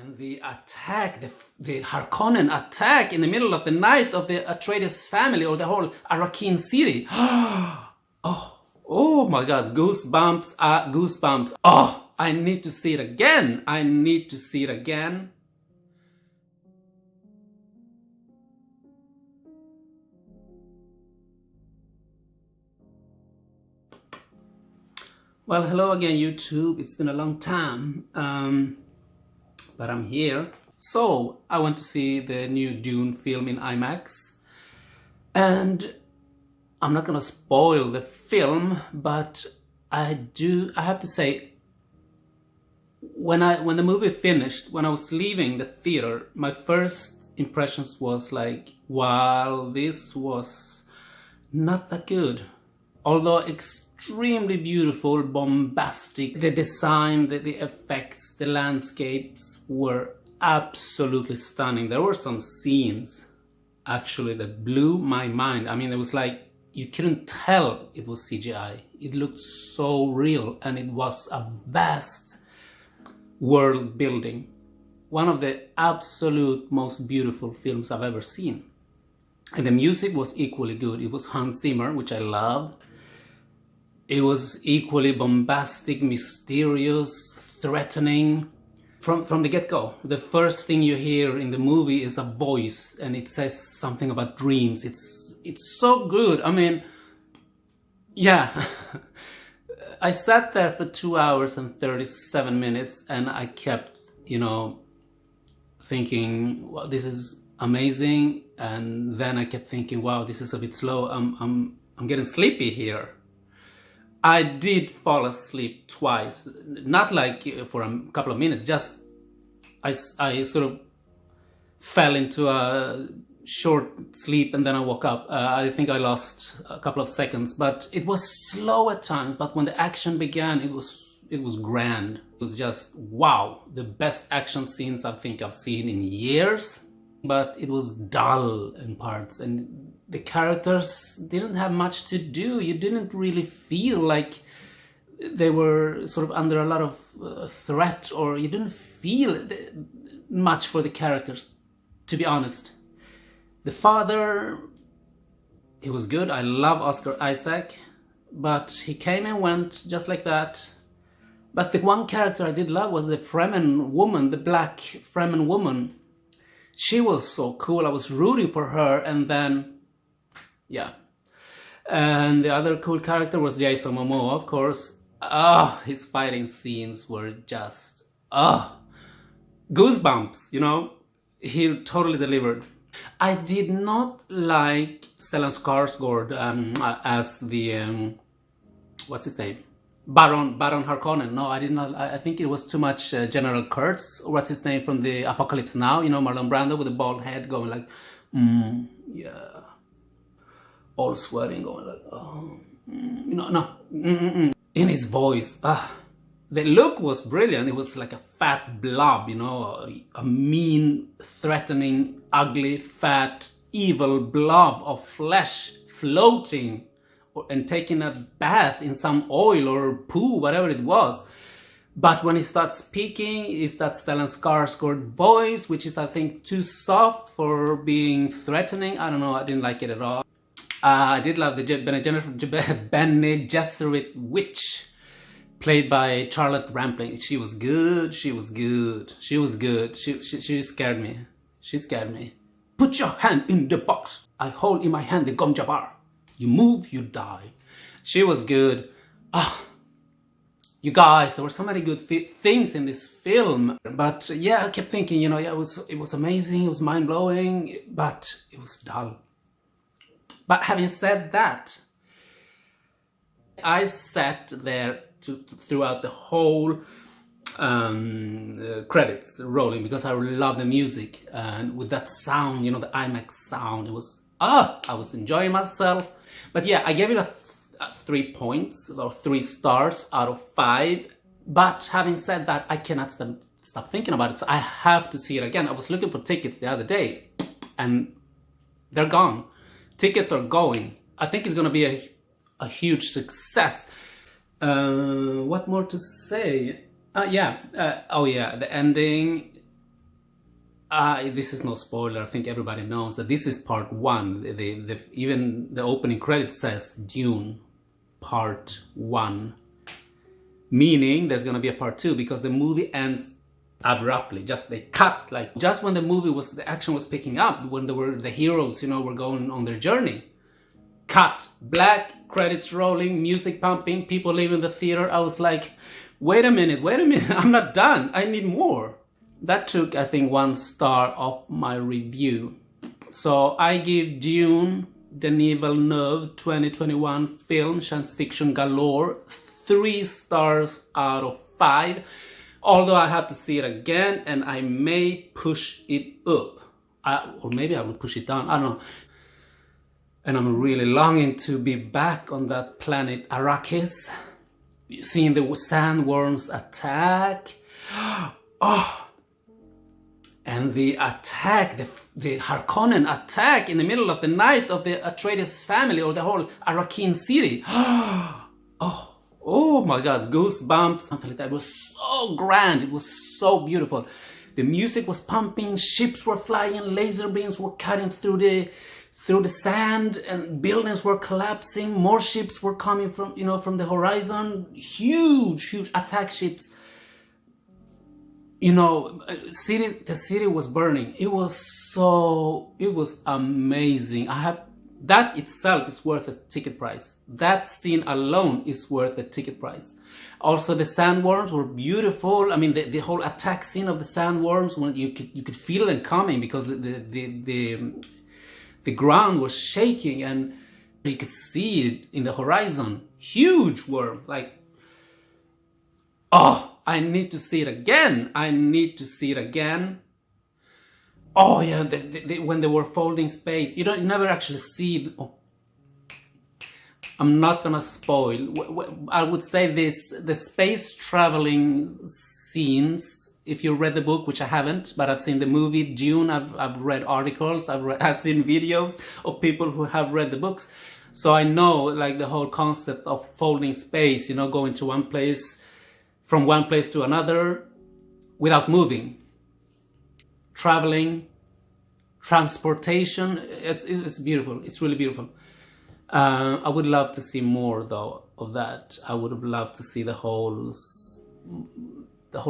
And the attack, the Harkonnen attack in the middle of the night of the Atreides family or the whole Arrakeen city. Oh my god, goosebumps, goosebumps. Oh, I need to see it again. I need to see it again. Well, hello again, YouTube. It's been a long time, but I'm here. So, I went to see the new Dune film in IMAX, and I'm not gonna spoil the film, but I have to say, when the movie finished, when I was leaving the theater, my first impressions was like, wow, this was not that good. Although extremely beautiful, bombastic, the design, the effects, the landscapes were absolutely stunning. There were some scenes actually that blew my mind. I mean, it was like you couldn't tell it was CGI. It looked so real, and it was a vast world building. One of the absolute most beautiful films I've ever seen. And the music was equally good. It was Hans Zimmer, which I love. It was equally bombastic, mysterious, threatening. From the get-go, the first thing you hear in the movie is a voice, and it says something about dreams. It's so good. I mean, yeah. I sat there for 2 hours and 37 minutes, and I kept, thinking, wow, this is amazing. And then I kept thinking, wow, this is a bit slow. I'm getting sleepy here. I did fall asleep twice, not like for a couple of minutes, just I sort of fell into a short sleep and then I woke up. I think I lost a couple of seconds, but it was slow at times. But when the action began, it was grand. It was just, wow, the best action scenes I think I've seen in years. But it was dull in parts, and the characters didn't have much to do. You didn't really feel like they were sort of under a lot of threat, or you didn't feel much for the characters, to be honest. The father, he was good. I love Oscar Isaac, but he came and went just like that. But the one character I did love was the Fremen woman, the black Fremen woman. She was so cool. I was rooting for her, and then, yeah. And the other cool character was Jason Momoa, of course. His fighting scenes were just, goosebumps, He totally delivered. I did not like Stellan Skarsgård as the, what's his name? Baron Harkonnen. No, I did not. I think it was too much General Kurtz, or what's his name from the Apocalypse Now, Marlon Brando with a bald head going like, yeah, all sweating, going like, in his voice. The look was brilliant. It was like a fat blob, a mean, threatening, ugly, fat, evil blob of flesh floating and taking a bath in some oil or poo, whatever it was. But when he starts speaking, it's that Stellan Skarsgård voice, which is, I think, too soft for being threatening. I don't know, I didn't like it at all. I did love the Bene Gesserit witch, played by Charlotte Rampling. She was good, she was good, she was good. She scared me. She scared me. Put your hand in the box. I hold in my hand the Gom Jabbar. You move, you die. She was good. You guys, there were so many good things in this film. But yeah, I kept thinking, it was amazing, it was mind-blowing, but it was dull. But having said that, I sat there throughout the whole credits rolling, because I really love the music. And with that sound, the IMAX sound, it was, I was enjoying myself. But yeah, I gave it a 3 points, or 3 stars out of 5. But having said that, I cannot stop thinking about it. So I have to see it again. I was looking for tickets the other day, and they're gone. Tickets are going. I think it's going to be a huge success. What more to say? The ending. this is no spoiler. I think everybody knows that this is part one. Even the opening credit says Dune part one, meaning there's gonna be a part two, because the movie ends abruptly. Just they cut, like just when the action was picking up, when the heroes, you know, were going on their journey. Cut, black, credits rolling, music pumping, people leaving the theater. I was like, wait a minute, I'm not done, I need more. That took, I think, 1 star off my review. So I give Dune, Denis Villeneuve 2021 film, science fiction galore, 3 stars out of 5. Although I have to see it again, and I may push it up. Or maybe I will push it down, I don't know. And I'm really longing to be back on that planet Arrakis, seeing the sandworms attack. Oh! And the attack, the Harkonnen attack in the middle of the night of the Atreides family, or the whole Arrakeen city. Oh my god, goosebumps, something like that. It was so grand, it was so beautiful. The music was pumping, ships were flying, laser beams were cutting through the sand, and buildings were collapsing, more ships were coming from, you know, from the horizon, huge attack ships. You know, the city was burning. It was amazing. That itself is worth a ticket price. That scene alone is worth a ticket price. Also, the sandworms were beautiful. I mean, the whole attack scene of the sandworms, when you could feel them coming, because the ground was shaking and you could see it in the horizon. Huge worm, like, oh, I need to see it again. I need to see it again. Oh yeah, when they were folding space, you never actually see it. Oh. I'm not gonna spoil. I would say the space traveling scenes, if you read the book, which I haven't, but I've seen the movie Dune, I've read articles, I've seen videos of people who have read the books. So I know, like, the whole concept of folding space, you know, going to one place, from one place to another without moving. Traveling, transportation, it's beautiful. It's really beautiful. I would love to see more, though, of that. I would have loved to see the whole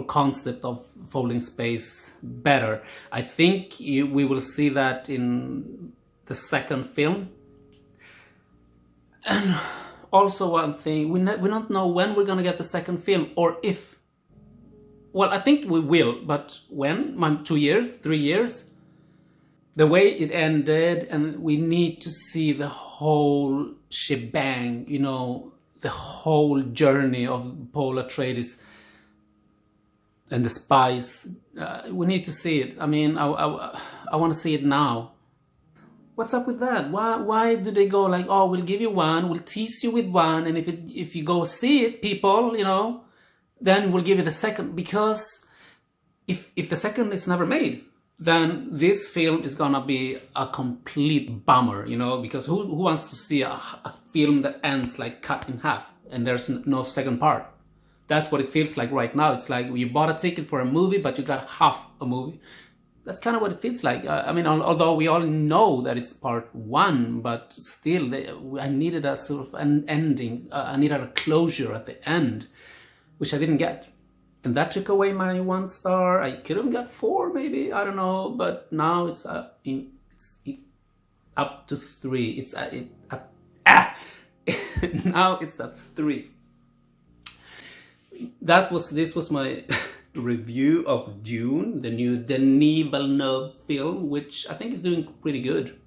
concept of folding space better. I think we will see that in the second film. And also one thing, we don't know when we're gonna get the second film, or if. Well, I think we will, but when? 2 years? 3 years? The way it ended, and we need to see the whole shebang, you know, the whole journey of Paul Atreides and the spies. We need to see it. I mean, I want to see it now. What's up with that? Why do they go like, oh, we'll give you one, we'll tease you with one, and if you go see it, people, you know, then we'll give you the second? Because if the second is never made, then this film is gonna be a complete bummer, you know, because who wants to see a film that ends like cut in half and there's no second part? That's what it feels like right now. It's like you bought a ticket for a movie, but you got half a movie. That's kind of what it feels like. I mean, although we all know that it's part one, but still, I needed a sort of an ending. I needed a closure at the end, which I didn't get. And that took away my 1 star. I could have got 4, maybe, I don't know. But now it's up to 3. Now it's at 3. This was my review of Dune, the new Denis Villeneuve film, which I think is doing pretty good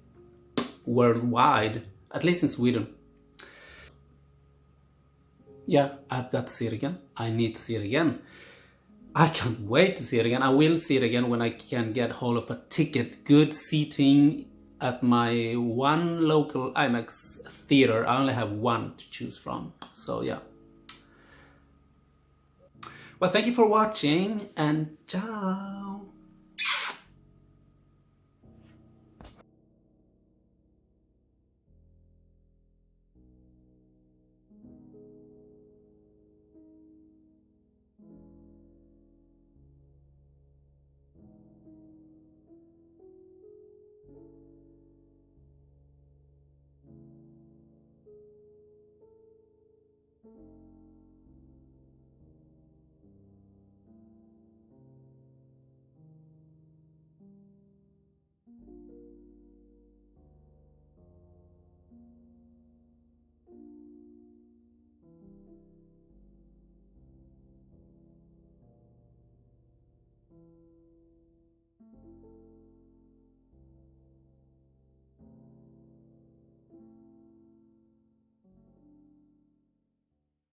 worldwide, at least in Sweden. Yeah, I've got to see it again. I need to see it again. I can't wait to see it again. I will see it again when I can get hold of a ticket, good seating at my one local IMAX theater. I only have one to choose from, so yeah. Well, thank you for watching, and ciao!